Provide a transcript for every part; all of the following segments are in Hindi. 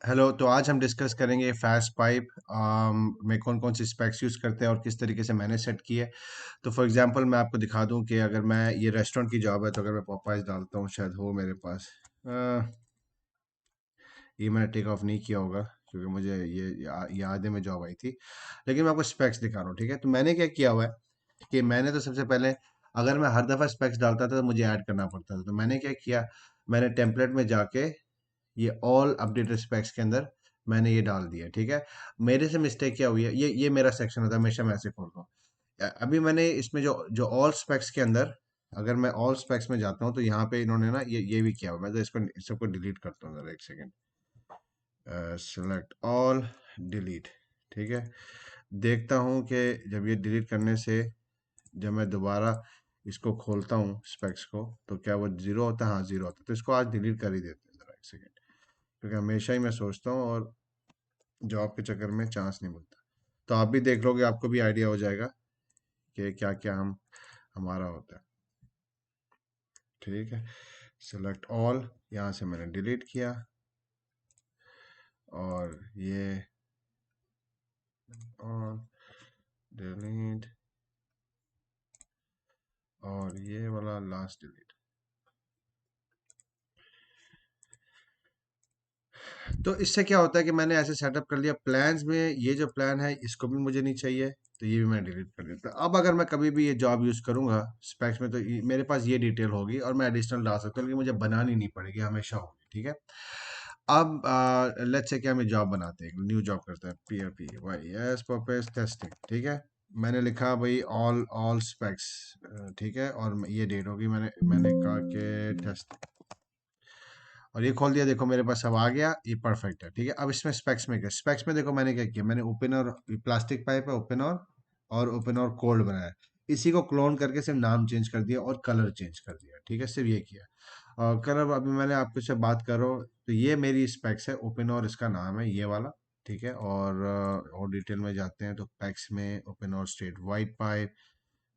हेलो। तो आज हम डिस्कस करेंगे फास्ट पाइप में कौन कौन सी स्पेक्स यूज़ करते हैं और किस तरीके से मैंने सेट की है। तो फॉर एग्जांपल मैं आपको दिखा दूं कि अगर मैं ये रेस्टोरेंट की जॉब है तो अगर मैं पॉपाइज डालता हूँ शायद हो मेरे पास। ये मैंने टेक ऑफ नहीं किया होगा क्योंकि मुझे ये आधे में जॉब आई थी। लेकिन मैं आपको स्पेक्स दिखा रहा हूँ, ठीक है। तो मैंने क्या किया हुआ है कि मैंने तो सबसे पहले, अगर मैं हर दफ़ा स्पेक्स डालता था तो मुझे ऐड करना पड़ता था। तो मैंने क्या किया, मैंने टेम्पलेट में जाके ये ऑल अपडेटेड स्पेक्स के अंदर मैंने ये डाल दिया, ठीक है। मेरे से मिस्टेक क्या हुई है, ये मेरा सेक्शन होता है, हमेशा मैं ऐसे खोलता हूँ। अभी मैंने इसमें जो जो ऑल स्पेक्स के अंदर, अगर मैं ऑल स्पेक्स में जाता हूँ तो यहाँ पे इन्होंने ना ये भी किया हुआ। मैं तो इसको सबको डिलीट करता हूँ, जरा एक सेकेंड। सेलेक्ट ऑल, डिलीट, ठीक है। देखता हूँ कि जब ये डिलीट करने से, जब मैं दोबारा इसको खोलता हूँ स्पेक्स को, तो क्या वो जीरो होता है? हाँ, जीरो होता है। तो इसको आज डिलीट कर ही देते हैं, जरा एक सेकेंड। क्योंकि हमेशा ही मैं सोचता हूँ और जॉब के चक्कर में चांस नहीं मिलता। तो आप भी देख लोगे, आपको भी आइडिया हो जाएगा कि क्या क्या हम हमारा होता है, ठीक है। सेलेक्ट ऑल, यहाँ से मैंने डिलीट किया और ये ऑल, डिलीट, और ये वाला लास्ट डिलीट। तो इससे क्या होता है कि मैंने ऐसे सेटअप कर लिया प्लान्स में। ये जो प्लान है इसको भी मुझे नहीं चाहिए, तो ये भी मैं डिलीट कर देता। अब अगर मैं कभी भी ये जॉब यूज़ करूंगा स्पेक्स में, तो मेरे पास ये डिटेल होगी और मैं एडिशनल डाल सकता हूँ, लेकिन मुझे बनानी नहीं पड़ेगी, हमेशा होगी, ठीक है। अब लेट्स से क्या, हमें जॉब बनाते हैं, न्यू जॉब करते हैं, P P Y S purpose testing, ठीक है। मैंने लिखा भाई ऑल ऑल स्पेक्स, ठीक है। और ये डेट होगी, मैंने कहा कि टेस्ट, और ये खोल दिया। देखो मेरे पास सब आ गया, ये परफेक्ट है, ठीक है। अब इसमें स्पेक्स में क्या, स्पेक्स में देखो मैंने क्या किया, मैंने ओपन और प्लास्टिक पाइप है, ओपन और ओपन और कोल्ड बनाया। इसी को क्लोन करके सिर्फ नाम चेंज कर दिया और कलर चेंज कर दिया, ठीक है। सिर्फ ये किया। और कलर अभी मैंने आपको से बात कर रहा हूँ, तो ये मेरी स्पेक्स है ओपन और, इसका नाम है ये वाला, ठीक है। और डिटेल में जाते हैं तो पैक्स में ओपन और स्ट्रेट वाइट पाइप,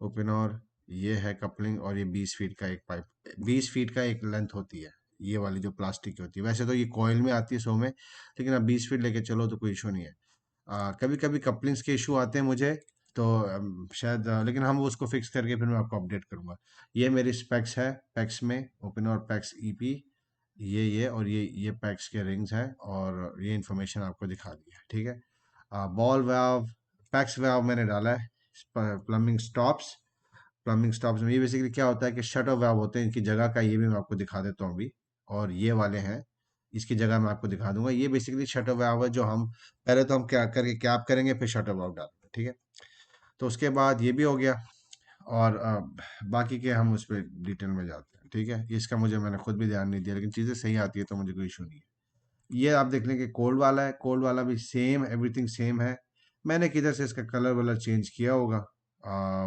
ओपन और ये है कपलिंग, और ये 20 फीट का एक पाइप, 20 फीट का एक लेंथ होती है ये वाली जो प्लास्टिक की होती है। वैसे तो ये कॉयल में आती है 100 में, लेकिन अब 20 फीट लेके चलो तो कोई इशू नहीं है। कभी कभी कपलिंग्स के इशू आते हैं मुझे, तो शायद लेकिन हम उसको फिक्स करके फिर मैं आपको अपडेट करूंगा। ये मेरी स्पेक्स है, पैक्स में ओपन और पैक्स ईपी, ये और ये पैक्स के रिंग्स हैं, और ये इन्फॉर्मेशन आपको दिखा दी है, ठीक है। बॉल वाल्व, पैक्स वाल्व मैंने डाला है। प्लम्बिंग स्टॉप्स, प्लम्बिंग स्टॉप्स में ये बेसिकली क्या होता है कि शट ऑफ वाल्व होते हैं, इनकी जगह का ये भी मैं आपको दिखा देता हूँ अभी। और ये वाले हैं, इसकी जगह मैं आपको दिखा दूंगा। ये बेसिकली शट ऑफ वाल्व है, जो हम पहले तो हम क्या करके कैप करेंगे, फिर शट ऑफ वाल्व डालेंगे, ठीक है। तो उसके बाद ये भी हो गया, और बाकी के हम उस पर डिटेल में जाते हैं, ठीक है। इसका मुझे, मैंने खुद भी ध्यान नहीं दिया, लेकिन चीज़ें सही आती है तो मुझे कोई इशू नहीं है। ये आप देख लेंगे कोल्ड वाला है, कोल्ड वाला भी सेम, एवरीथिंग सेम है। मैंने किधर से इसका कलर वाला चेंज किया होगा,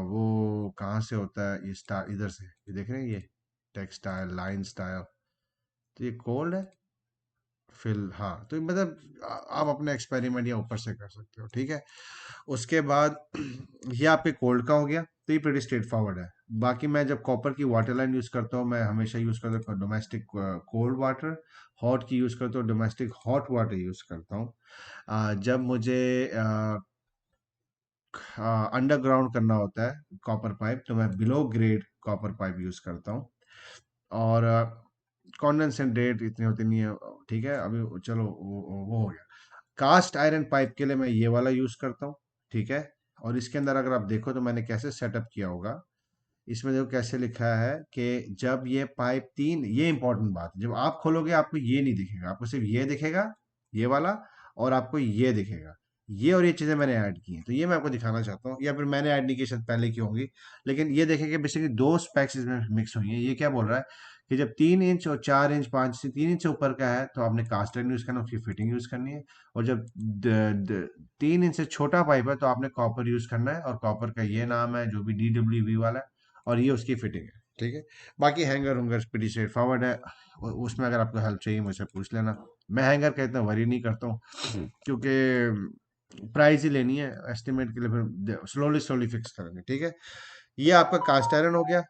वो कहाँ से होता है, ये स्टार इधर से, ये देख रहे हैं ये टेक्सटाइल लाइन स्टाइल, तो ये कोल्ड है फिल, हाँ। तो मतलब आप अपना एक्सपेरिमेंट या ऊपर से कर सकते हो, ठीक है। उसके बाद ये आपके कोल्ड का हो गया, तो ये प्रीटी स्ट्रेट फॉरवर्ड है। बाकी मैं जब कॉपर की वाटर लाइन यूज़ करता हूँ, मैं हमेशा यूज़ करता हूँ डोमेस्टिक कोल्ड वाटर। हॉट की यूज़ करता हूँ डोमेस्टिक हॉट वाटर यूज़ करता हूँ। जब मुझे अंडरग्राउंड करना होता है कॉपर पाइप, तो मैं below grade copper pipe use करता हूँ। और कॉन्डेंसेट रेट इतनी होती नहीं है, ठीक है। अभी चलो वो हो गया। कास्ट आयरन पाइप के लिए मैं ये वाला यूज़ करता हूँ, ठीक है। और इसके अंदर अगर आप देखो तो मैंने कैसे सेटअप किया होगा, इसमें देखो कैसे लिखा है कि जब ये पाइप तीन, ये इंपॉर्टेंट बात है, जब आप खोलोगे आपको ये नहीं दिखेगा, आपको सिर्फ ये दिखेगा, ये वाला, और आपको ये दिखेगा। ये और ये चीज़ें मैंने ऐड की हैं, तो ये मैं आपको दिखाना चाहता हूँ, या फिर मैंने ऐड नहीं की, शायद पहले की होंगी। लेकिन ये देखें कि बेसिकली दो स्पेक्स इसमें मिक्स हुई हैं। ये क्या बोल रहा है कि जब 3 इंच और 4 इंच 5 से 3 इंच से ऊपर का है तो आपने कास्ट आयरन यूज़ करना है, उसकी फिटिंग यूज़ करनी है। और जब 3 इंच से छोटा पाइप है तो आपने कॉपर यूज़ करना है, और कॉपर का ये नाम है जो भी DWV वाला है, और ये उसकी फिटिंग है, ठीक है। बाकी हैंगर हुंगर pretty स्ट्रेट फॉरवर्ड है। उसमें अगर आपको हेल्प चाहिए मुझसे पूछ लेना। मैं हैंगर का इतना वरी नहीं करता हूँ, क्योंकि प्राइस ही लेनी है, एस्टिमेट के लिए फिर स्लोली स्लोली फिक्स करेंगे, ठीक है। ये आपका कास्ट आयरन हो गया।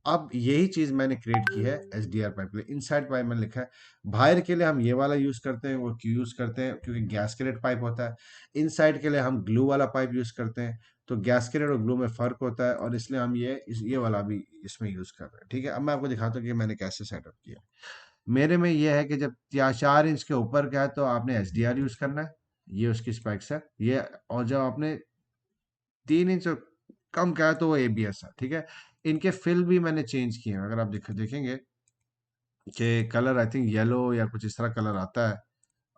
अब यही चीज मैंने क्रिएट की है एसडीआर पाइप के लिए। इनसाइड पाइप मैंने लिखा है, बाहर के लिए हम ये वाला यूज करते हैं, वो क्यों यूज करते हैं, क्योंकि गैस्केटेड पाइप होता है। इनसाइड के लिए हम ग्लू वाला पाइप यूज करते हैं, तो गैस्केटेड और ग्लू में फर्क होता है, और इसलिए हम ये वाला भी इसमें यूज कर रहे हैं। ठीक है, अब मैं आपको दिखाता हूँ कि मैंने कैसे सेटअप किया। मेरे में ये है कि जब 4 इंच के ऊपर का है तो आपने एसडीआर यूज करना है, ये उसकी स्पेक्स है ये। और जब आपने 3 इंच और कम का है तो वो एबीएस है। ठीक है, इनके फिल भी मैंने चेंज किए हैं, अगर आप देखेंगे कि कलर आई थिंक येलो या कुछ इस तरह कलर आता है,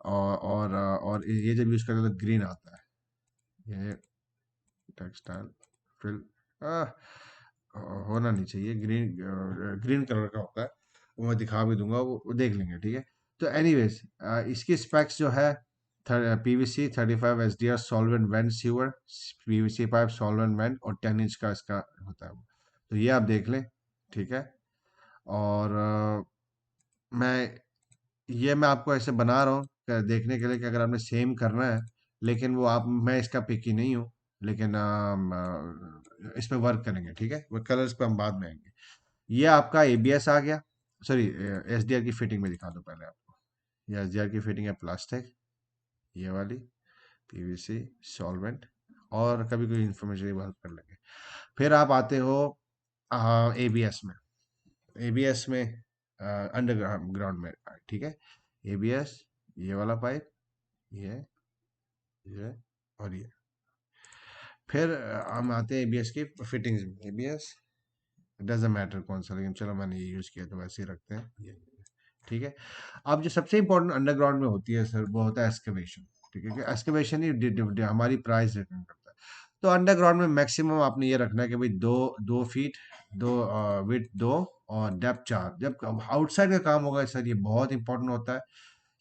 और ये जब यूज करते हैं तो ग्रीन आता है। ये टेक्सटाइल फिल होना नहीं चाहिए, ग्रीन ग्रीन कलर का होता है, वो मैं दिखा भी दूंगा, वो देख लेंगे। ठीक है, तो एनीवेज इसकी स्पेक्स जो है, PVC 35 SDR solvent went sewer, PVC pipe solvent went, और 10 इंच का इसका होता है वो। तो ये आप देख लें। ठीक है, और मैं मैं आपको ऐसे बना रहा हूँ देखने के लिए कि अगर आपने सेम करना है, लेकिन वो आप मैं इसका पिकी नहीं हूँ, लेकिन इस पे वर्क करेंगे। ठीक है, वो कलर्स पे हम बाद में आएंगे। ये आपका एबीएस आ गया, सॉरी एसडीआर की फिटिंग में दिखा दो पहले आपको। ये एसडीआर की फिटिंग है, प्लास्टिक ये वाली, पीवीसी सॉल्वेंट, और कभी कोई इन्फॉर्मेशन हेल्प कर लेंगे। फिर आप आते हो एबीएस में। एबीएस में अंडरग्राउंड ग्राउंड में। ठीक है, एबीएस ये वाला पाइप, ये ये और ये। फिर हम आते हैं एबीएस की फिटिंग्स में। एबीएस डजेंट मैटर कौन सा, लेकिन चलो मैंने ये यूज़ किया तो वैसे ही रखते हैं ये। ठीक है, अब जो सबसे इंपॉर्टेंट अंडरग्राउंड में होती है सर, वो होता है एक्सकवेशन। ठीक है, कि एक्सकवेशन ही हमारी प्राइस डिटरमाइन करता है। तो अंडरग्राउंड में मैक्सिमम आपने ये रखना है कि भाई 2 2 फीट, दो विथ 2, और डेप्थ 4। जब आउटसाइड का काम होगा सर, ये बहुत इंपॉर्टेंट होता है।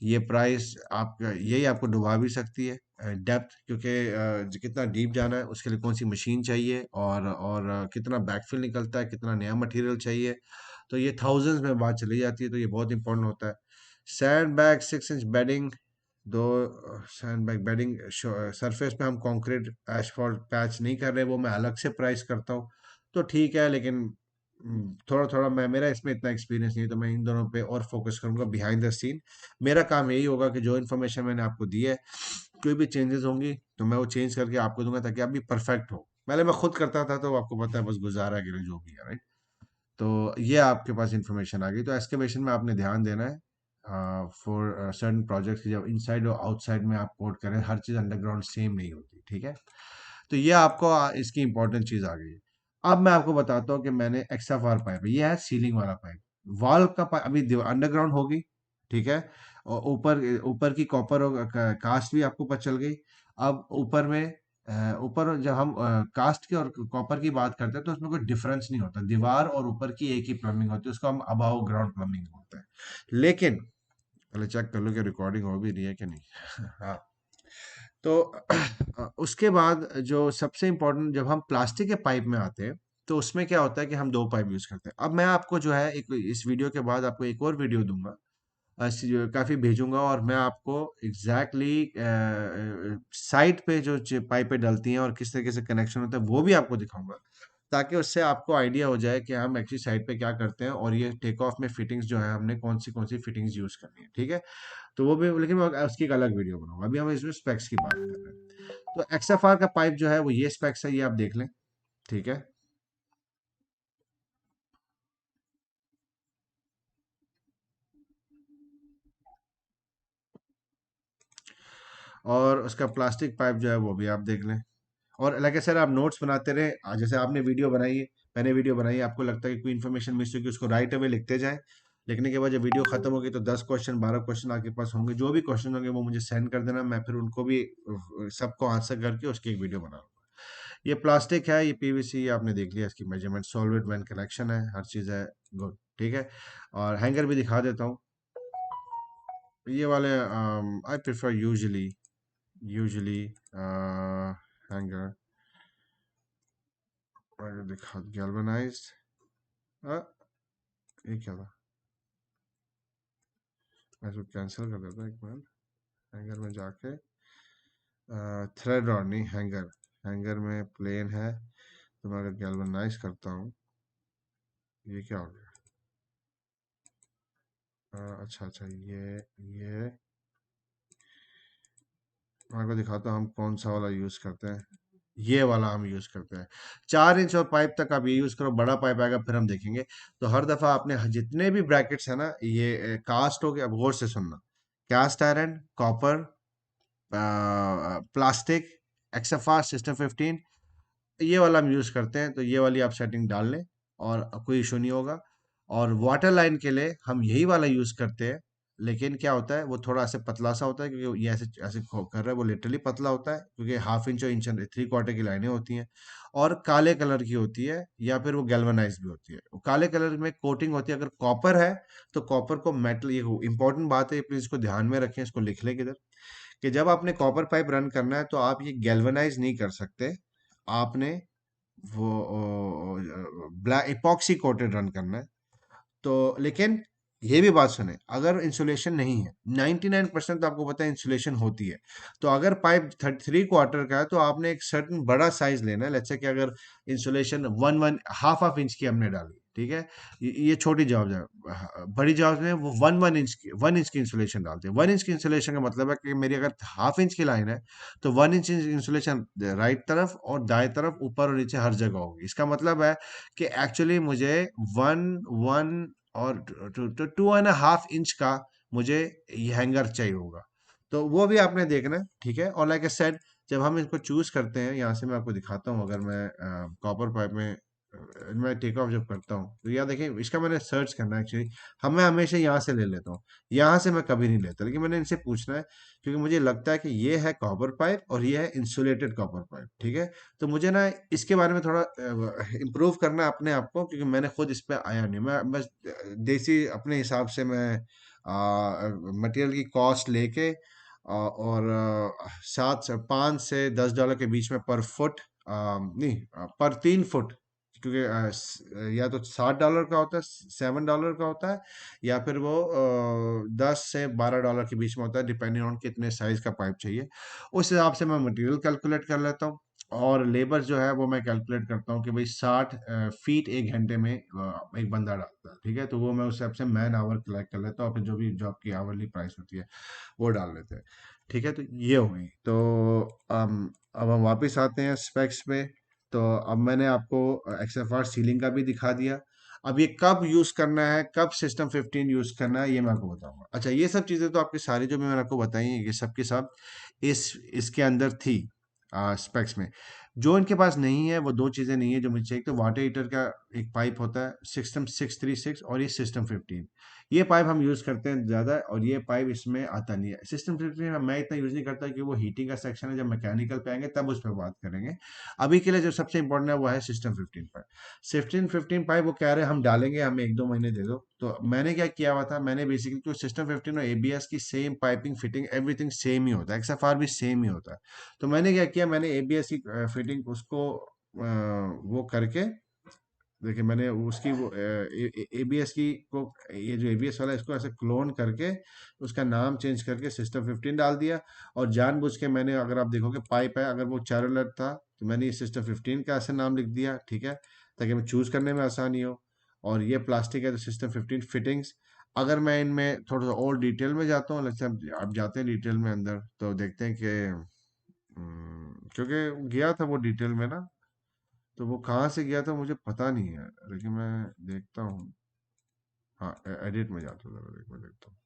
ये प्राइस आप यही आपको डुबा भी सकती है, डेप्थ, क्योंकि कितना डीप जाना है उसके लिए कौन सी मशीन चाहिए, और कितना बैकफिल निकलता है, कितना नया मटेरियल चाहिए, तो ये थाउजेंड्स में बात चली जाती है। तो ये बहुत इंपॉर्टेंट होता है। सैंड बैग 6 इंच बेडिंग, दो सैंड बैग बेडिंग सरफेस पे हम कंक्रीट एसफॉल्ट पैच नहीं कर रहे, वो मैं अलग से प्राइस करता हूँ। तो ठीक है, लेकिन थोड़ा थोड़ा मेरा इसमें इतना एक्सपीरियंस नहीं है, तो मैं इन दोनों पे और फोकस करूंगा बिहाइंड द सीन। मेरा काम यही होगा कि जो इन्फॉर्मेशन मैंने आपको दी है, कोई भी चेंजेस होंगी तो मैं वो चेंज करके आपको दूंगा, ताकि आप भी परफेक्ट हो। पहले मैं खुद करता था तो आपको पता है, बस गुजारा गिरे जो भी है, राइट। तो ये आपके पास इंफॉर्मेशन आ गई। तो एस्केवेशन में आपने ध्यान देना है फॉर सर्टन प्रोजेक्ट्स, जब इनसाइड और आउटसाइड में आप कोड करें, हर चीज़ अंडरग्राउंड सेम नहीं होती। ठीक है, तो ये आपको इसकी इंपॉर्टेंट चीज़ आ गई है। अब मैं आपको बताता हूँ कि मैंने एक्सएफआर पाइप, ये है सीलिंग वाला पाइप। वॉल का पाइप अभी अंडरग्राउंड होगी। ठीक है, और ऊपर ऊपर की कॉपर और कास्ट भी आपको पता चल गई। अब ऊपर में ऊपर जब हम कास्ट की और कॉपर की बात करते हैं, तो उसमें कोई डिफरेंस नहीं होता, दीवार और ऊपर की एक ही प्लम्बिंग होती है, उसको हम अबाव ग्राउंड प्लम्बिंग बोलते हैं। लेकिन पहले चेक कर लो कि रिकॉर्डिंग हो भी रही है कि नहीं। हाँ, तो उसके बाद जो सबसे इम्पोर्टेंट, जब हम प्लास्टिक के पाइप में आते हैं, तो उसमें क्या होता है कि हम 2 पाइप यूज करते हैं। अब मैं आपको जो है एक इस वीडियो के बाद आपको एक और वीडियो दूंगा, काफी भेजूंगा, और मैं आपको एग्जैक्टली साइट पे जो पाइपें डलती हैं और किस तरीके से कनेक्शन होता है वो भी आपको दिखाऊंगा, ताकि उससे आपको आइडिया हो जाए कि हम एक्चुअली साइट पे क्या करते हैं, और ये टेक ऑफ में फिटिंग्स जो है हमने कौन सी फिटिंग्स यूज करनी है। ठीक है, तो वो भी, लेकिन मैं उसकी एक अलग वीडियो बनाऊंगा। अभी हम इसमें स्पेक्स की बात कर रहे हैं। तो एक्सएफआर का पाइप जो है वो ये स्पेक्स है, ये आप देख लें। ठीक है, और उसका प्लास्टिक पाइप जो है वो भी आप देख लें। और लाइक सर, आप नोट्स बनाते रहे, जैसे आपने वीडियो बनाई है, मैंने वीडियो बनाई है, आपको लगता है कि कोई इन्फॉर्मेशन मिस होगी, उसको राइट अवे लिखते जाएं। लिखने के बाद जब वीडियो खत्म होगी तो 10 क्वेश्चन 12 क्वेश्चन आपके पास होंगे, जो भी क्वेश्चन होंगे वो मुझे सेंड कर देना, मैं फिर उनको भी सबको आंसर करके उसकी एक वीडियो बनाऊंगा। ये प्लास्टिक है, ये पीवीसी, ये आपने देख लिया, इसकी मेजरमेंट, सॉलिड मैन कनेक्शन है, हर चीज़ है। गुड, ठीक है। और हैंगर भी दिखा देता हूँ। ये वाले आई प्रेफर यूजुअली हैंगर दिखा, गैल्वेनाइज्ड। ये क्या था, मैं इसको कैंसिल कर देता हूँ एक मिनट। हैंगर में जाके थ्रेड और नहीं, हैंगर, हैंगर में प्लेन है, तो मैं अगर गैल्वेनाइज करता हूँ ये क्या हो गया? अच्छा अच्छा, ये मैं आपको दिखाता हूँ हम कौन सा वाला यूज करते हैं। ये वाला हम यूज करते हैं। 4 इंच और पाइप तक आप ये यूज करो, बड़ा पाइप आएगा फिर हम देखेंगे। तो हर दफा आपने जितने भी ब्रैकेट्स है ना, ये कास्ट हो गया, अब गौर से सुनना। Cast iron, copper, plastic, XFR system 15, ये वाला हम यूज़ करते हैं। तो ये वाली आप सेटिंग डाल लें और कोई इशू नहीं होगा। और वाटर लाइन के लिए हम यही वाला यूज़ करते हैं। लेकिन क्या होता है, वो थोड़ा ऐसे पतला सा होता है, क्योंकि ये ऐसे ऐसे कर रहा है, वो लिटरली पतला होता है, क्योंकि हाफ इंच और इंच 3/4 की लाइनें होती हैं। और काले कलर की होती है, या फिर वो गैल्वेनाइज भी होती है। वो काले कलर में कोटिंग होती है। अगर कॉपर है तो कॉपर को मेटल, ये इंपॉर्टेंट बात है, प्लीज इसको ध्यान में रखें, इसको लिख लें किधर, कि जब आपने कॉपर पाइप रन करना है तो आप ये गैल्वेनाइज नहीं कर सकते। आपने वो ब्लैक इपॉक्सी कोटेड रन करना है। तो लेकिन ये भी बात सुने, अगर इंसुलेशन नहीं है, 99% तो आपको पता है इंसुलेशन होती है। तो अगर पाइप 3/4 का है तो आपने एक सर्टन बड़ा साइज लेना है। लेट्स से कि अगर insulation one one half half inch की हमने डाली, ठीक है, ये छोटी जॉब है। बड़ी जॉब में वो 1 इंच की इंसुलेशन डालते हैं। 1 इंच की इंसुलेशन का मतलब है कि मेरी अगर हाफ इंच की लाइन है तो 1 इंच इंसुलेशन राइट तरफ और दाएं तरफ, ऊपर और नीचे हर जगह होगी। इसका मतलब है कि एक्चुअली मुझे वन वन और 2.5 इंच का मुझे ये हैंगर चाहिए होगा। तो वो भी आपने देखना है, ठीक है। और लाइक आई सेड, जब हम इसको चूज करते हैं, यहाँ से मैं आपको दिखाता हूँ। अगर मैं कॉपर पाइप में मैं टेक ऑफ जब करता हूँ तो यहाँ देखिए, इसका मैंने सर्च करना है एक्चुअली। मैं हमेशा यहाँ से ले लेता हूँ, यहाँ से मैं कभी नहीं लेता, लेकिन मैंने इनसे पूछना है, क्योंकि मुझे लगता है कि ये है कॉपर पाइप और ये है इंसुलेटेड कॉपर पाइप, ठीक है। तो मुझे ना इसके बारे में थोड़ा इम्प्रूव करना है अपने आप को, क्योंकि मैंने खुद इस पे आया नहीं। मैं बस देसी अपने हिसाब से मैं मटेरियल की कॉस्ट लेके और 5 से 10 डॉलर के बीच में पर फुट, नहीं, पर 3 फुट, क्योंकि या तो $7 का होता है, $7 का होता है, या फिर वो 10 से 12 डॉलर के बीच में होता है, डिपेंडिंग ऑन कितने साइज का पाइप चाहिए। उस हिसाब से मैं मटेरियल कैलकुलेट कर लेता हूँ। और लेबर जो है वो मैं कैलकुलेट करता हूँ कि भाई 60 फीट 1 घंटे में एक बंदा डालता है, ठीक है। तो वो मैं उस हिसाब से मैन आवर कलेक्ट कर लेता हूँ, फिर जो भी जॉब की आवरली प्राइस होती है वो डाल लेते हैं, ठीक है। तो ये हो गई। तो अब हम वापस आते हैं स्पेक्स पे। तो अब मैंने आपको XFR सीलिंग का भी दिखा दिया। अब ये कब यूज करना है, कब सिस्टम 15 यूज करना है, ये मैं आपको बताऊंगा। अच्छा, ये सब चीजें तो आपकी सारी जो मैंने आपको बताई हैं, ये सब के सब इसके अंदर थी स्पेक्स में। जो इनके पास नहीं है वो दो चीजें नहीं है जो मुझे चाहिए। तो वाटर हीटर का एक पाइप होता है सिस्टम 636, और ये सिस्टम 15, ये पाइप हम यूज करते हैं ज्यादा, और ये पाइप इसमें आता नहीं है। सिस्टम 15 मैं इतना यूज नहीं करता, कि वो हीटिंग का सेक्शन है, जब मैकेनिकल पे आएंगे तब उस पर बात करेंगे। अभी के लिए जो सबसे इंपॉर्टेंट है वो है सिस्टम 15 पाइप। सिस्टम 15 पाइप वो कह रहे हैं हम डालेंगे, हमें 1-2 महीने दे दो। तो मैंने क्या किया हुआ था, मैंने बेसिकली तो सिस्टम 15 और ABS की same piping fitting everything same ही होता है, XFR भी सेम ही होता है। तो मैंने क्या किया, मैंने ABS की फिटिंग उसको वो करके, देखिए मैंने उसकी वो ABS की को, ये जो ABS वाला है, इसको ऐसे क्लोन करके उसका नाम चेंज करके सिस्टम 15 डाल दिया। और जानबूझ के मैंने, अगर आप देखोगे पाइप है, अगर वो चारोलर था तो मैंने ये सिस्टम 15 का ऐसे नाम लिख दिया, ठीक है, ताकि मैं चूज करने में आसानी हो। और ये प्लास्टिक है तो सिस्टम 15 फिटिंग्स। अगर मैं इनमें थोड़ा सा और डिटेल में जाता हूँ, जैसे आप जाते हैं डिटेल में अंदर, तो देखते हैं कि क्योंकि गया था वो डिटेल में ना, तो वो कहाँ से गया था मुझे पता नहीं है, लेकिन मैं देखता हूँ। हाँ, एडिट में जाता हूँ, जरा मैं देखता हूँ।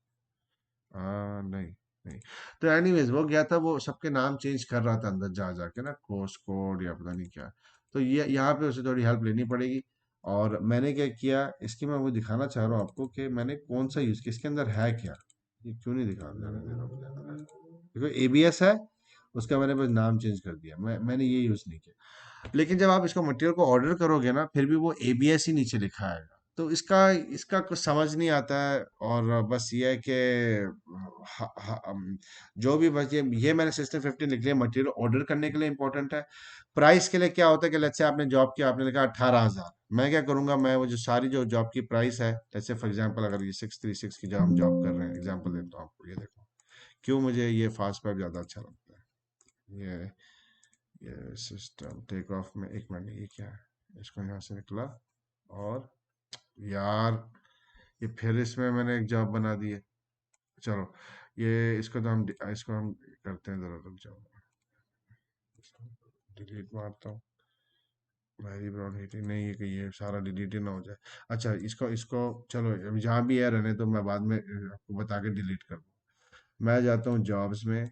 नहीं, नहीं। तो एनीवेज वो गया था, वो सबके नाम चेंज कर रहा था अंदर जा जाके ना, कोर्स कोड या पता नहीं क्या। तो ये यहाँ पे उसे थोड़ी हेल्प लेनी पड़ेगी। और मैंने क्या किया, इसकी मैं वो दिखाना चाह रहा हूँ आपको कि मैंने कौन सा यूज किया, इसके अंदर है क्या। ये क्यों नहीं दिखा जाने दे रहा मुझे अंदर। देखो ABS है, उसका मैंने बस नाम चेंज कर दिया, मैंने ये यूज नहीं किया। लेकिन जब आप इसको मटेरियल को ऑर्डर करोगे ना, फिर भी वो ABS ही नीचे लिखा आएगा। तो इसका इसका कुछ समझ नहीं आता है। और बस ये है कि जो भी, बस ये मैंने सिस्टम 15 लिख लिया, मटेरियल ऑर्डर करने के लिए इंपॉर्टेंट है। प्राइस के लिए क्या होता है कि लेट्स से आपने जॉब किया, आपने लिखा 18,000, मैं क्या करूंगा, मैं वो जो सारी जो जॉब की प्राइस है, जैसे फॉर एग्जांपल अगर ये 636 की जो हम जॉब कर रहे हैं, एग्जांपल देता हूँ आपको, ये देखो क्यों मुझे ये फास्ट पाइप ज़्यादा अच्छा लगता है। ये सिस्टम टेक ऑफ में, एक मिनट, ये क्या है, इसको यहाँ से निकला और यार ये फिर इसमें मैंने एक जॉब बना दी है। चलो ये इसको हम करते हैं, जरा रुक जाओ, डिलीट मारता हूँ। मैरी ब्राउन हीटिंग नहीं, ये सारा डिलीट ही ना हो जाए। अच्छा इसको इसको चलो अभी जहाँ भी है रहने तो, मैं बाद में आपको बता के डिलीट कर दूँ। मैं जाता हूँ जॉब्स में,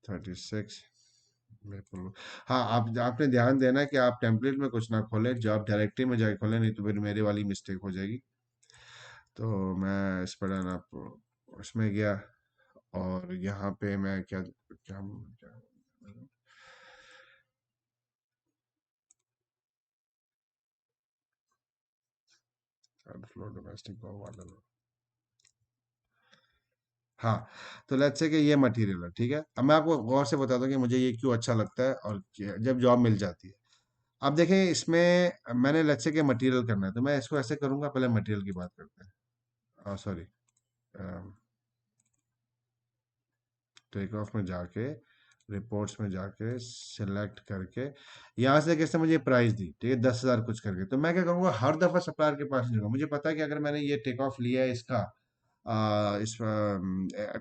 36 मेपल। हाँ, आप आपने ध्यान देना कि आप टेम्पलेट में कुछ ना खोलें, जॉब डायरेक्टरी में जाके खोलें, नहीं तो फिर मेरे वाली मिस्टेक हो जाएगी। तो मैं इस पर ना उसमें गया, और यहाँ पे मैं क्या क्या, क्या फ्लो डोमेस्टिक वाला। हाँ, तो लेट्स से कि ये मटेरियल है, ठीक है। अब मैं आपको गौर से बताता हूँ कि मुझे ये क्यों अच्छा लगता है और जब जॉब मिल जाती है। अब देखें इसमें मैंने लेट्स से कि मटेरियल करना है, तो मैं इसको ऐसे करूँगा। पहले मटेरियल की बात करते हैं, सॉरी, टेक ऑफ में जाके, रिपोर्ट्स में जाके सिलेक्ट करके, यहाँ से कैसे मुझे प्राइस दी, ठीक है, 10,000 कुछ करके। तो मैं क्या करूँगा, हर दफ़ा सप्लायर के पास नहीं जाऊँगा। मुझे पता है कि अगर मैंने ये टेक ऑफ लिया है इसका, इस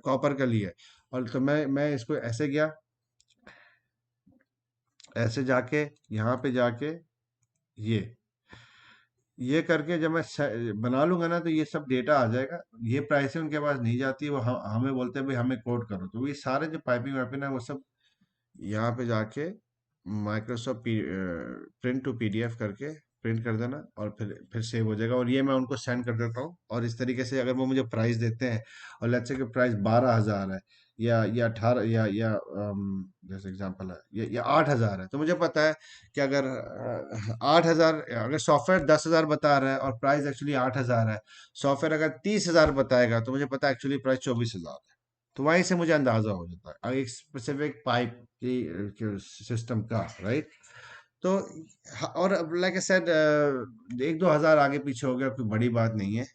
कॉपर का लिया है, और तो मैं इसको ऐसे गया, ऐसे जाके यहाँ पे जाके, ये ये करके जब मैं बना लूंगा ना, तो ये सब डेटा आ जाएगा। ये प्राइसें उनके पास नहीं जाती है, वो हमें बोलते हैं भाई हमें कोड करो, तो ये सारे जो पाइपिंग वाइपिंग है वो सब यहाँ पे जाके माइक्रोसॉफ्ट प्रिंट टू पीडीएफ करके प्रिंट कर देना, और फिर सेव हो जाएगा, और ये मैं उनको सेंड कर देता हूँ। और इस तरीके से अगर वो मुझे प्राइस देते हैं, और लेट्स से कि प्राइस 12,000 है, या 18, या जैसे एग्जांपल है, या 8,000 है, तो मुझे पता है कि अगर 8,000, अगर सॉफ्टवेयर 10,000 बता रहा है और प्राइस एक्चुअली 8,000 है, सॉफ्टवेयर अगर 30,000 बताएगा तो मुझे पता है एक्चुअली प्राइस 24,000 है। तो वहीं से मुझे अंदाजा हो जाता है एक स्पेसिफिक पाइप की सिस्टम का, राइट। तो और लाइक आई सेड, 1-2 हज़ार आगे पीछे हो गया, कोई बड़ी बात नहीं है।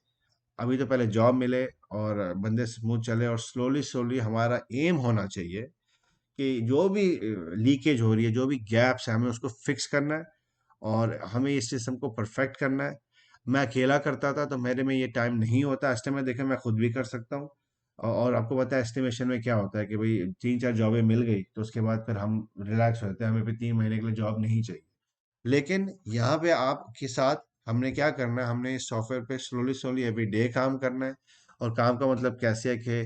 अभी तो पहले जॉब मिले और बंदे स्मूथ चले, और स्लोली स्लोली हमारा एम होना चाहिए कि जो भी लीकेज हो रही है, जो भी गैप्स है, हमें उसको फिक्स करना है, और हमें इस सिस्टम को परफेक्ट करना है। मैं अकेला करता था तो मेरे में ये टाइम नहीं होता, एस्टिमेट देखे मैं खुद भी कर सकता हूँ। और आपको पता है एस्टिमेशन में क्या होता है कि भाई 3-4 जॉबें मिल गई तो उसके बाद फिर हम रिलैक्स होते हैं, हमें फिर 3 महीने के लिए जॉब नहीं चाहिए। लेकिन यहाँ पे आपके साथ हमने क्या करना है, हमने इस सॉफ्टवेयर पे स्लोली स्लोली एवरी डे काम करना है। और काम का मतलब कैसे है कि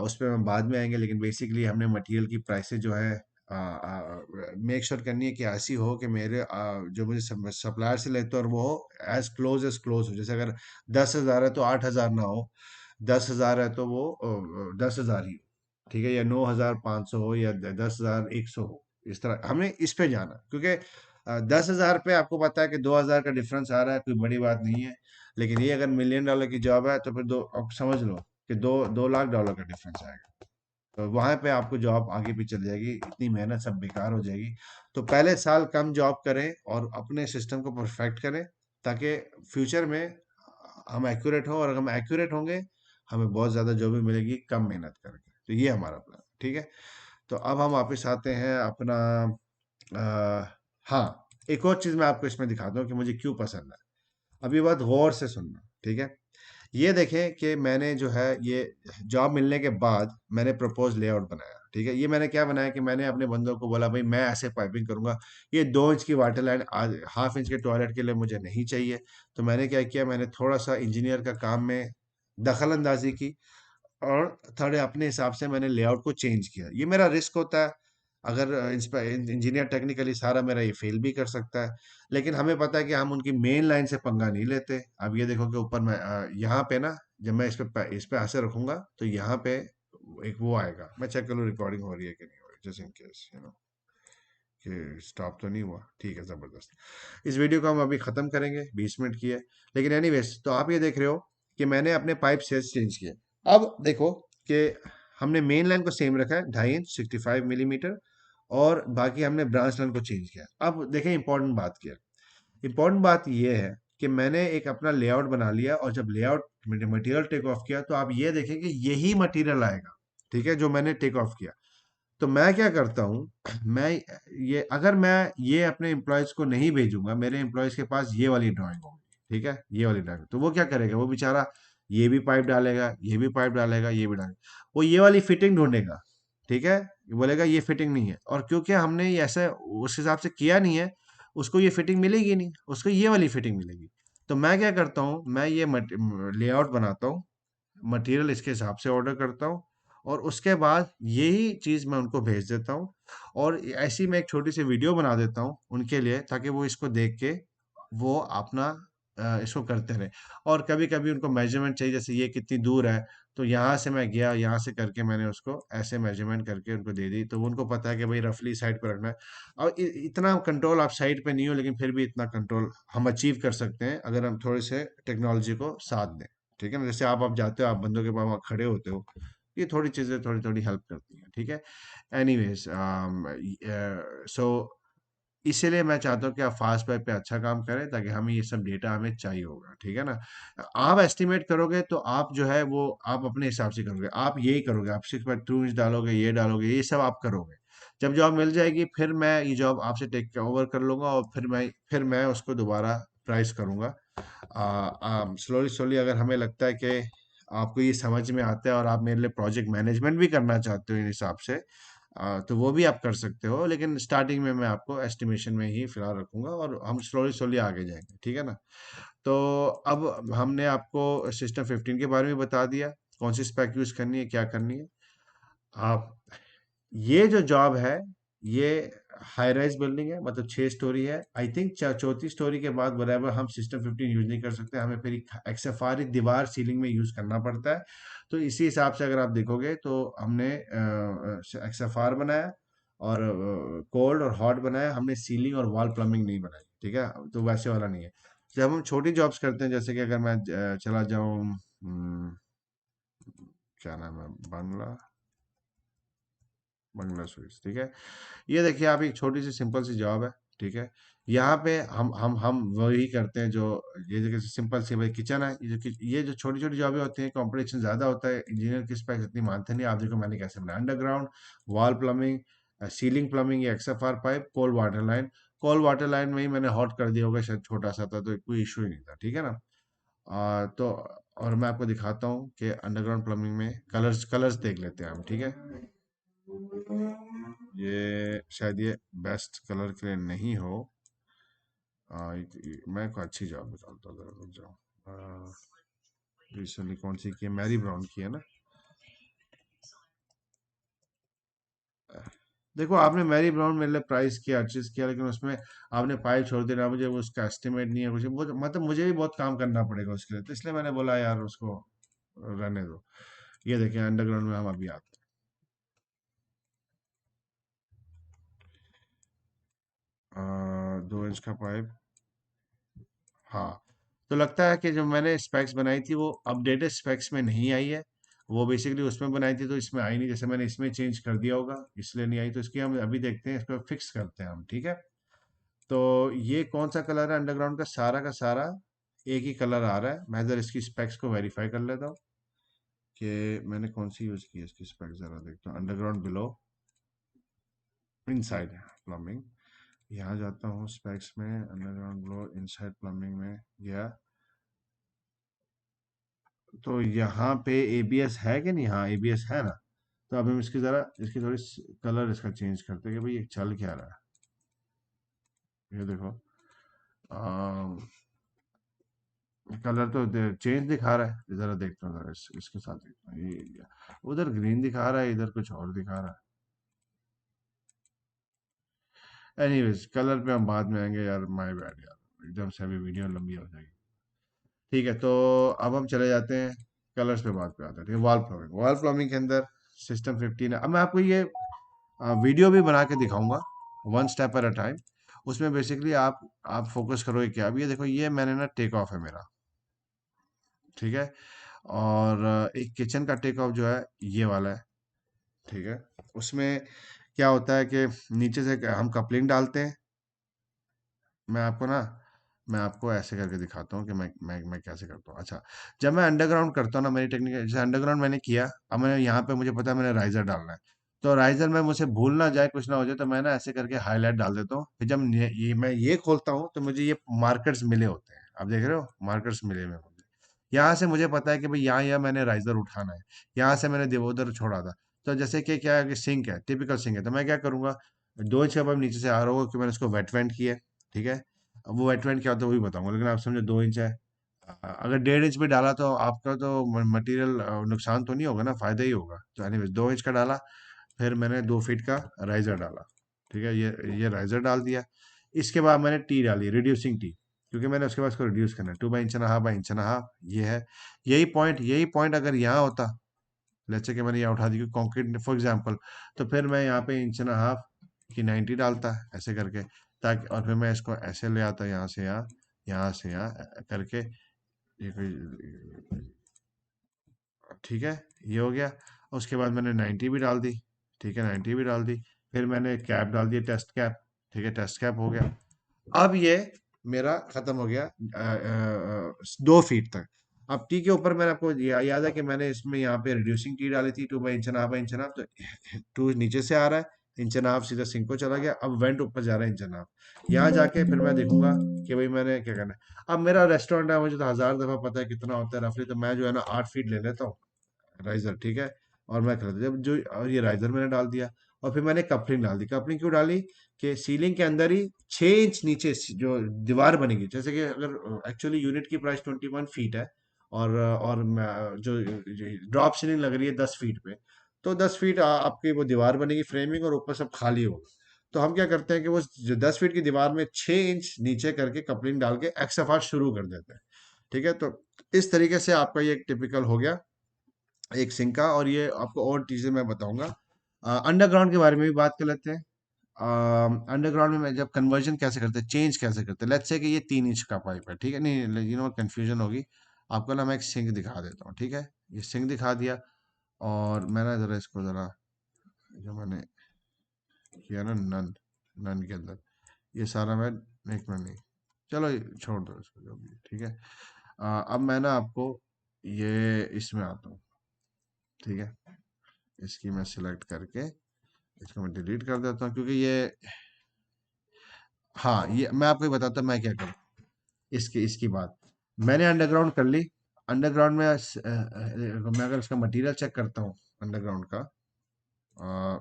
उस पर हम बाद में आएंगे, लेकिन बेसिकली हमने मटेरियल की प्राइसेस जो है मेक श्योर करनी है कि ऐसी हो कि मेरे जो मुझे सप्लायर से लेते हैं और वो एज क्लोज हो। जैसे अगर 10,000 है तो 8,000 ना हो, 10,000 है तो वो 10,000 ही हो, ठीक है, या 9,500 हो, या 10,100 हो। इस तरह हमें इस पे जाना, क्योंकि 10,000 पे आपको पता है कि 2,000 का डिफरेंस आ रहा है, कोई बड़ी बात नहीं है। लेकिन ये अगर $1,000,000 की जॉब है तो फिर दो, अब समझ लो कि 2 लाख डॉलर का डिफरेंस आएगा। तो वहां पे आपको जॉब आगे भी चल जाएगी, इतनी मेहनत सब बेकार हो जाएगी। तो पहले साल कम जॉब करें और अपने सिस्टम को परफेक्ट करें, ताकि फ्यूचर में हम एक्यूरेट हो, और अगर हम एक्यूरेट होंगे हमें बहुत ज़्यादा जॉब भी मिलेगी कम मेहनत करके। तो ये हमारा प्लान, ठीक है। तो अब हम वापस आते हैं अपना, हाँ, एक और चीज़ मैं आपको इसमें दिखाता हूँ कि मुझे क्यों पसंद है। अब ये बात गौर से सुनना, ठीक है। ये देखें कि मैंने जो है ये जॉब मिलने के बाद मैंने प्रपोज लेआउट बनाया, ठीक है। ये मैंने क्या बनाया कि मैंने अपने बंदों को बोला भाई मैं ऐसे पाइपिंग करूंगा, ये 2 इंच की वाटर लाइन, आज 1/2 इंच के टॉयलेट के लिए मुझे नहीं चाहिए। तो मैंने क्या किया, मैंने थोड़ा सा इंजीनियर का काम में दखल अंदाजी की, और थोड़े अपने हिसाब से मैंने लेआउट को चेंज किया। ये मेरा रिस्क होता है, अगर इंजीनियर टेक्निकली सारा मेरा ये फेल भी कर सकता है। लेकिन हमें पता है कि हम उनकी मेन लाइन से पंगा नहीं लेते। अब ये देखो कि ऊपर मैं यहाँ पे ना, जब मैं इस पे ऐसे रखूंगा तो यहाँ पे एक वो आएगा। मैं चेक करूँ रिकॉर्डिंग हो रही है कि नहीं हो रही, जस्ट इन केस कि स्टॉप तो नहीं हुआ, ठीक है, ज़बरदस्त। इस वीडियो को हम अभी ख़त्म करेंगे, 20 मिनट की है। लेकिन एनीवेज, तो आप ये देख रहे हो कि मैंने अपने पाइप सेल्स चेंज किए। अब देखो कि हमने मेन लाइन को सेम रखा है, 2.5 इंच 65 मिलीमीटर, और बाकी हमने ब्रांच लाइन को चेंज किया। अब देखें इंपॉर्टेंट बात क्या है। इंपॉर्टेंट बात ये है कि मैंने एक अपना लेआउट बना लिया, और जब लेआउट मटेरियल टेक ऑफ किया तो आप ये देखें कि यही मटेरियल आएगा, ठीक है, जो मैंने टेक ऑफ किया। तो मैं क्या करता हूँ, मैं ये अगर मैं ये अपने एम्प्लॉयज़ को नहीं भेजूंगा, मेरे एम्प्लॉयज़ के पास ये वाली ड्राइंग होगी, ठीक है, ये वाली डाल, तो वो क्या करेगा, वो बेचारा ये भी पाइप डालेगा, ये भी पाइप डालेगा, ये भी डालेगा, वो ये वाली फिटिंग ढूंढेगा। ठीक है, ये बोलेगा ये फिटिंग नहीं है, और क्योंकि हमने ये ऐसा उस हिसाब से किया नहीं है, उसको ये फिटिंग मिलेगी नहीं, उसको ये वाली फिटिंग मिलेगी। तो मैं क्या करता हूँ, मैं ये लेआउट बनाता हूँ, मटेरियल इसके हिसाब से ऑर्डर करता हूँ, और उसके बाद यही चीज़ मैं उनको भेज देता हूँ, और ऐसी मैं एक छोटी सी वीडियो बना देता हूँ उनके लिए, ताकि वो इसको देख के वो अपना इसको करते रहे। और कभी कभी उनको मेजरमेंट चाहिए, जैसे ये कितनी दूर है, तो यहाँ से मैं गया, यहाँ से करके मैंने उसको ऐसे मेजरमेंट करके उनको दे दी, तो उनको पता है कि भाई रफली साइड पर रखना है। और इतना कंट्रोल आप साइड पे नहीं हो, लेकिन फिर भी इतना कंट्रोल हम अचीव कर सकते हैं अगर हम थोड़े से टेक्नोलॉजी को साथ दें। ठीक है ना, जैसे आप जाते हो, आप बंदों के पास वहाँ खड़े होते हो, ये थोड़ी चीज़ें थोड़ी थोड़ी हेल्प करती हैं। ठीक है, एनीवेज, सो इसीलिए मैं चाहता हूँ कि आप फास्ट वेब पे अच्छा काम करें, ताकि हमें ये सब डेटा हमें चाहिए होगा। ठीक है ना, आप एस्टिमेट करोगे तो आप जो है वो आप अपने हिसाब से करोगे, आप यही करोगे, आप सिर्फ 2 इंच डालोगे, ये डालोगे, ये सब आप करोगे। जब जॉब मिल जाएगी, फिर मैं ये जॉब आपसे टेक ओवर कर लूंगा, और फिर मैं उसको दोबारा प्राइस करूंगा। स्लोली स्लोली अगर हमें लगता है कि आपको ये समझ में आता है, और आप मेरे लिए प्रोजेक्ट मैनेजमेंट भी करना चाहते हो इन हिसाब से, तो वो भी आप कर सकते हो, लेकिन स्टार्टिंग में मैं आपको एस्टिमेशन में ही फिलहाल रखूंगा, और हम स्लोली स्लोली आगे जाएंगे। ठीक है ना, तो अब हमने आपको सिस्टम 15 के बारे में बता दिया, कौन सी स्पेक यूज करनी है, क्या करनी है। आप, ये जो जॉब है, ये हाई राइज बिल्डिंग है, मतलब 6 स्टोरी है। आई थिंक चौथी स्टोरी के बाद बराबर हम सिस्टम 15 यूज नहीं कर सकते, हमें फिर एक्सएफआर दीवार सीलिंग में यूज करना पड़ता है। तो इसी हिसाब से अगर आप देखोगे, तो हमने एक्सएफआर बनाया, और कोल्ड और हॉट बनाया, हमने सीलिंग और वॉल प्लम्बिंग नहीं बनाई। ठीक है, तो वैसे वाला नहीं है। जब हम छोटी जॉब्स करते हैं, जैसे कि अगर मैं चला जाऊँ, क्या नाम है, बंगला बंगला स्वीट्स। ठीक है, ये देखिए आप, एक छोटी सी सिंपल सी जॉब है। ठीक है, यहाँ पे हम वही करते हैं जो, ये जो सिंपल सी भाई किचन है, ये जो छोटी छोटी जॉबें होती हैं, कंपटीशन ज्यादा होता है, इंजीनियर की स्पेक्स इतनी मानते नहीं। आप देखो मैंने कैसे बनाया, underground wall plumbing, ceiling plumbing, या XFR pipe, cold water line. Cold water line में ही मैंने हॉट कर दिया होगा, शायद छोटा सा था, तो कोई इशू ही नहीं था। ठीक है ना, तो और मैं आपको दिखाता हूँ कि अंडरग्राउंड प्लम्बिंग में कलर्स कलर्स देख लेते हैं हम। ठीक है, ये शायद ये बेस्ट कलर के लिए नहीं हो। मैं को अच्छी जॉब बताता हूँ, जरा रुक जाओ। रिसेंटली कौन सी की है, मैरी ब्राउन की है ना। देखो, आपने मैरी ब्राउन मेरे लिए प्राइस किया, अर्चिस किया, लेकिन उसमें आपने पाइप छोड़ दिया, मुझे वो उसका एस्टिमेट नहीं है कुछ, मतलब मुझे भी बहुत काम करना पड़ेगा उसके लिए, तो इसलिए मैंने बोला यार उसको रहने दो। ये देखिए, अंडरग्राउंड में हम अभी आते 2 इंच का पाइप। हाँ, तो लगता है कि जो मैंने स्पेक्स बनाई थी, वो अपडेटेड स्पेक्स में नहीं आई है। वो बेसिकली उसमें बनाई थी, तो इसमें आई नहीं, जैसे मैंने इसमें चेंज कर दिया होगा, इसलिए नहीं आई। तो इसकी हम अभी देखते हैं, इसको फिक्स करते हैं हम। ठीक है, तो ये कौन सा कलर है अंडरग्राउंड का सारा एक ही कलर आ रहा है। मैं जरा इसकी स्पेक्स को वेरीफाई कर लेता हूँ कि मैंने कौन सी यूज़ की है। इसकी स्पेक्स ज़रा देखता हूँ, अंडरग्राउंड बिलो इनसाइड प्लम्बिंग। यहाँ जाता हूँ स्पेक्स में, अंडरग्राउंड बिलो इनसाइड प्लम्बिंग में गया, तो यहाँ पे एबीएस है कि नहीं, हाँ एबीएस है ना। तो अब हम इसकी ज़रा, इसकी थोड़ी कलर इसका चेंज करते हैं कि भाई ये चल क्या रहा है। ये देखो, कलर तो चेंज दिखा रहा है, ज़रा देखता हूँ, ज़रा इसके साथ देखता हूँ। ये उधर ग्रीन दिखा रहा है, इधर कुछ और दिखा रहा है। एनीवेज, कलर पे हम बाद में आएंगे यार, माय बैड यार, एकदम से अभी वीडियो लंबी हो जाएगी। ठीक है, तो अब हम चले जाते हैं कलर्स पे, बात पे आते हैं। ठीक है, वॉल प्लम्बिंग के अंदर सिस्टम 15 है। अब मैं आपको ये वीडियो भी बना के दिखाऊंगा, one step at a time. उसमें बेसिकली आप फोकस करोगे क्या। अब ये देखो, ये मैंने ना टेक ऑफ है मेरा। ठीक है, और एक किचन का टेक ऑफ जो है, ये वाला है। ठीक है, उसमें क्या होता है कि नीचे से हम कपलिंग डालते हैं। मैं आपको ना मैं आपको ऐसे करके दिखाता हूँ कि मैं कैसे करता हूँ। अच्छा, जब मैं अंडरग्राउंड करता हूँ ना, मेरी टेक्निक जैसे अंडरग्राउंड मैंने किया, अब मैंने यहाँ पे मुझे पता है मैंने राइजर डालना है, तो राइजर में मुझे भूल ना जाए, कुछ ना हो जाए, तो मैं ना ऐसे करके हाईलाइट डाल देता हूँ। फिर जब ये मैं ये खोलता हूँ, तो मुझे ये मार्कर्स मिले होते हैं। आप देख रहे हो मार्कर्स मिले हुए हैं मुझे। यहाँ से मुझे पता है कि भाई यहाँ यहाँ मैंने राइजर उठाना है, यहाँ से मैंने उधर छोड़ा था। तो जैसे कि क्या है कि सिंक है, टिपिकल सिंक है, तो मैं क्या करूंगा, 2 इंच का पाइप नीचे से आ रहा होगा कि मैंने उसको वेट वेंट किया है, ठीक है। अब वो वेट वेंट क्या होता है वो भी बताऊंगा, लेकिन आप समझो 2 इंच है। अगर 1.5 इंच भी डाला तो आपका तो मटेरियल नुकसान तो नहीं होगा ना, फायदा ही होगा। तो एनीवेज 2 इंच का डाला, फिर मैंने 2 फीट का राइजर डाला, ठीक है। ये राइजर डाल दिया। इसके बाद मैंने टी डाली, रिड्यूसिंग टी, क्योंकि मैंने उसके बाद इसको रिड्यूस करना है, 2 बाई इंच एंड हाफ ये है। यही पॉइंट अगर यहाँ होता, लेट्स से कि मैंने यहाँ उठा दी कंक्रीट फॉर एग्जांपल, तो फिर मैं यहाँ पे इंच एंड हाफ की 90 डालता ऐसे करके, ताकि और फिर मैं इसको ऐसे ले आता यहाँ से यहाँ, यहाँ से यहाँ करके, ये कोई, ठीक है, ये हो गया। उसके बाद मैंने 90 भी डाल दी, ठीक है, 90 भी डाल दी। फिर मैंने कैप डाल दी, टेस्ट कैप, ठीक है, टेस्ट कैप हो गया। अब ये मेरा खत्म हो गया 2 फीट तक। अब टी के ऊपर मैंने आपको याद है कि मैंने इसमें यहाँ पे रिड्यूसिंग टी डाली थी, 2 बाई इंच एंड हाफ तो 2 नीचे से आ रहा है, इंच एंड हाफ सीधा सिंक को चला गया, अब वेंट ऊपर जा रहा है इंच एंड हाफ। यहाँ जाके फिर मैं देखूंगा कि भाई मैंने क्या करना है। अब मेरा रेस्टोरेंट है, मुझे तो 1000 दफा पता है कितना होता है रफली, तो मैं जो है ना 8 फीट ले लेता हूँ राइजर, ठीक है। और मैं कर जब जो और ये राइजर मैंने डाल दिया, और फिर मैंने कपलिंग डाल दी। कपलिंग क्यों डाली, कि सीलिंग के अंदर ही 6 इंच नीचे जो दीवार बनेगी, जैसे कि अगर एक्चुअली यूनिट की प्राइस 21 फीट है, और जो ड्रॉप सीलिंग लग रही है 10 फीट पे, तो 10 फीट आपकी वो दीवार बनेगी फ्रेमिंग, और ऊपर सब खाली होगा। तो हम क्या करते हैं कि वो जो 10 फीट की दीवार में 6 इंच नीचे करके कपलिंग डाल के एक्सएफआर शुरू कर देते हैं, ठीक है। तो इस तरीके से आपका ये एक टिपिकल हो गया एक सिंक का। और ये आपको और चीज़ें मैं बताऊंगा। अंडरग्राउंड के बारे में भी बात कर लेते हैं। अंडरग्राउंड में मैं जब कन्वर्जन कैसे करते हैं, चेंज कैसे करते हैं, लेट्स से कि ये 3 इंच का पाइप है, ठीक है, नहीं यू नो कंफ्यूजन होगी आपको ना, मैं एक सिंक दिखा देता हूँ, ठीक है। ये सिंक दिखा दिया, और मैंने ज़रा इसको ज़रा जो मैंने किया ना नन, नन के अंदर ये सारा मैं, एक मिनट नहीं, चलो ये छोड़ दो इसको जो भी है, ठीक है। अब मैं ना आपको ये इसमें आता हूँ, ठीक है। इसकी मैं सिलेक्ट करके इसको मैं डिलीट कर देता हूँ, क्योंकि ये, हाँ, ये मैं आपको ये बताता हूँ मैं क्या करूँ। इसकी इसकी बात मैंने अंडरग्राउंड कर ली। अंडरग्राउंड में मैं अगर इसका मटेरियल चेक करता हूँ अंडरग्राउंड का,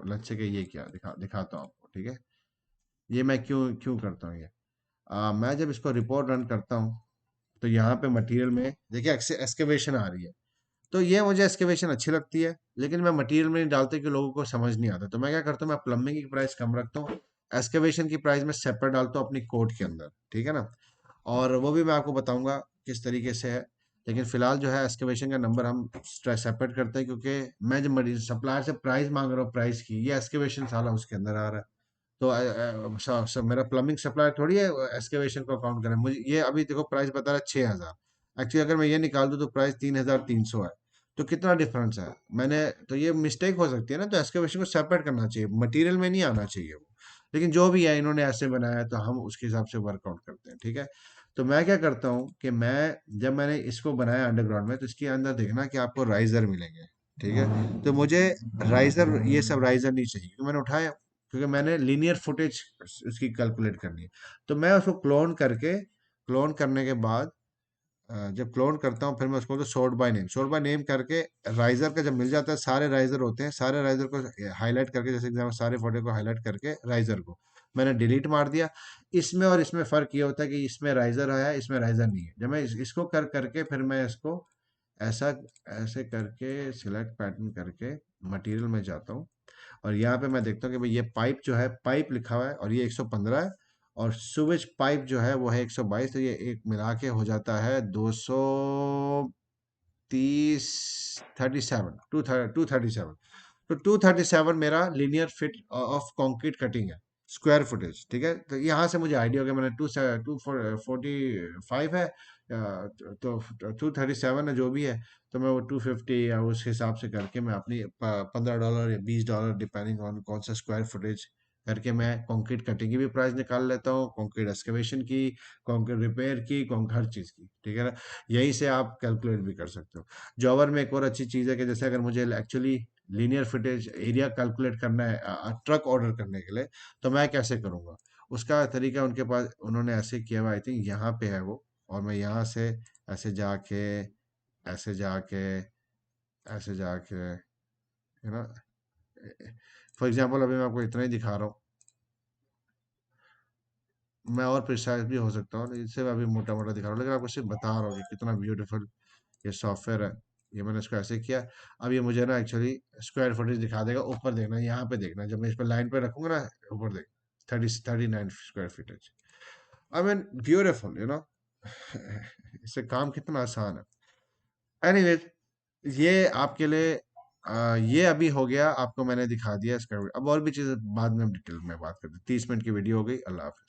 लेट्स से कि ये क्या दिखाता हूँ आपको, ठीक है। ये मैं क्यों क्यों करता हूँ ये, मैं जब इसको रिपोर्ट रन करता हूँ, तो यहाँ पे मटेरियल में देखिए एक्सकेवेशन आ रही है। तो ये मुझे एक्सकेवेशन अच्छी लगती है, लेकिन मैं मटेरियल में नहीं डालते कि लोगों को समझ नहीं आता। तो मैं क्या करता हूँ, मैं प्लम्बिंग की प्राइस कम रखता हूँ, एक्सकेवेशन की प्राइस में सेपरेट डालता हूँ अपनी कोड के अंदर, ठीक है ना। और वो भी मैं आपको बताऊंगा किस तरीके से है। लेकिन फिलहाल जो है एक्सकेवेशन का नंबर हम सेपरेट करते हैं, क्योंकि मैं जब सप्लायर से प्राइस मांग रहा हूँ प्राइस की, ये एक्सकेवेशन साला उसके अंदर आ रहा है। तो मेरा प्लम्बिंग सप्लायर थोड़ी है एक्सकेवेशन को अकाउंट करें। मुझे ये अभी देखो प्राइस बता रहा है 6,000, एक्चुअली अगर मैं ये निकाल दूँ तो प्राइस 3,300 है। तो कितना डिफरेंस है, मैंने तो ये मिस्टेक हो सकती है ना, तो एक्सकेवेशन को सेपरेट करना चाहिए, मटेरियल में नहीं आना चाहिए वो। लेकिन जो भी है इन्होंने ऐसे बनाया है, तो हम उसके हिसाब से वर्कआउट करते हैं, ठीक है। तो मैं क्या करता हूँ कि मैं जब मैंने इसको बनाया अंडरग्राउंड में, तो इसके अंदर देखना कि आपको राइजर मिलेंगे, ठीक है। तो मुझे राइजर, ये सब राइजर नहीं चाहिए, क्योंकि मैंने उठाया, क्योंकि मैंने लीनियर फुटेज उसकी कैलकुलेट करनी है। तो मैं उसको क्लोन करने के बाद जब क्लोन करता हूँ, फिर मैं उसको सॉर्ट बाय नेम करके राइजर का जब मिल जाता है, सारे राइजर होते हैं, सारे राइजर को हाईलाइट करके, जैसे एग्जाम्पल सारे फोटो को हाईलाइट करके राइजर को मैंने डिलीट मार दिया। इसमें और इसमें फ़र्क ये होता है कि इसमें राइजर है, इसमें राइजर नहीं है। जब मैं इसको करके फिर मैं इसको ऐसा ऐसे करके सिलेक्ट पैटर्न करके मटेरियल में जाता हूँ, और यहाँ पे मैं देखता हूँ कि भाई ये पाइप जो है, पाइप लिखा हुआ है और ये 115 है, और सुविच पाइप जो है वो है 122, तो ये एक मिला के हो जाता है 230 37 237। तो 237 मेरा linear fit of concrete cutting है, स्क्वायर फुटेज, ठीक है। तो यहाँ से मुझे आइडिया हो गया, मैंने 245 है, तो 237 है जो भी है, तो मैं वो 250 या उस हिसाब से करके मैं अपनी $15 या $20 डिपेंडिंग ऑन कौन सा स्क्वायर फुटेज करके मैं कंक्रीट कटिंग की भी प्राइस निकाल लेता हूँ, कंक्रीट एक्सकेवेशन की, कंक्रीट रिपेयर की, हर चीज़ की, ठीक है ना। यहीं से आप कैलकुलेट भी कर सकते हो। जॉबर में एक और अच्छी चीज़ है कि जैसे अगर मुझे actually linear footage area calculate करना है ट्रक ऑर्डर करने के लिए, तो मैं कैसे करूँगा, उसका तरीका उनके पास उन्होंने ऐसे किया हुआ, आई थिंक यहाँ पे है वो, और मैं यहाँ से ऐसे जाके, ऐसे जाके, ऐसे जाके, है ना। फॉर एग्जांपल अभी मैं आपको इतना ही दिखा रहा हूँ, मैं और प्रिसाइज भी हो सकता हूँ, इससे मैं अभी मोटा मोटा दिखा रहा हूँ, लेकिन आपको सिर्फ बता रहा हूँ कि कितना ब्यूटीफुल ये सॉफ्टवेयर है। ये मैंने इसको ऐसे किया। अब ये मुझे ना एक्चुअली स्क्वायर फुटेज दिखा देगा। ऊपर देखना, यहाँ पे देखना, जब मैं इस पर लाइन पे रखूंगा ना, ऊपर देख, 39 स्क्वायर फीटेज। आई मीन ब्यूटीफुल, इससे काम कितना आसान है। एनीवेज, ये आपके लिए ये अभी हो गया, आपको मैंने दिखा दिया इसका। अब और भी चीज़ें बाद में हम डिटेल में बात करते हैं। 30 मिनट की वीडियो हो गई। अल्लाह हाफिज।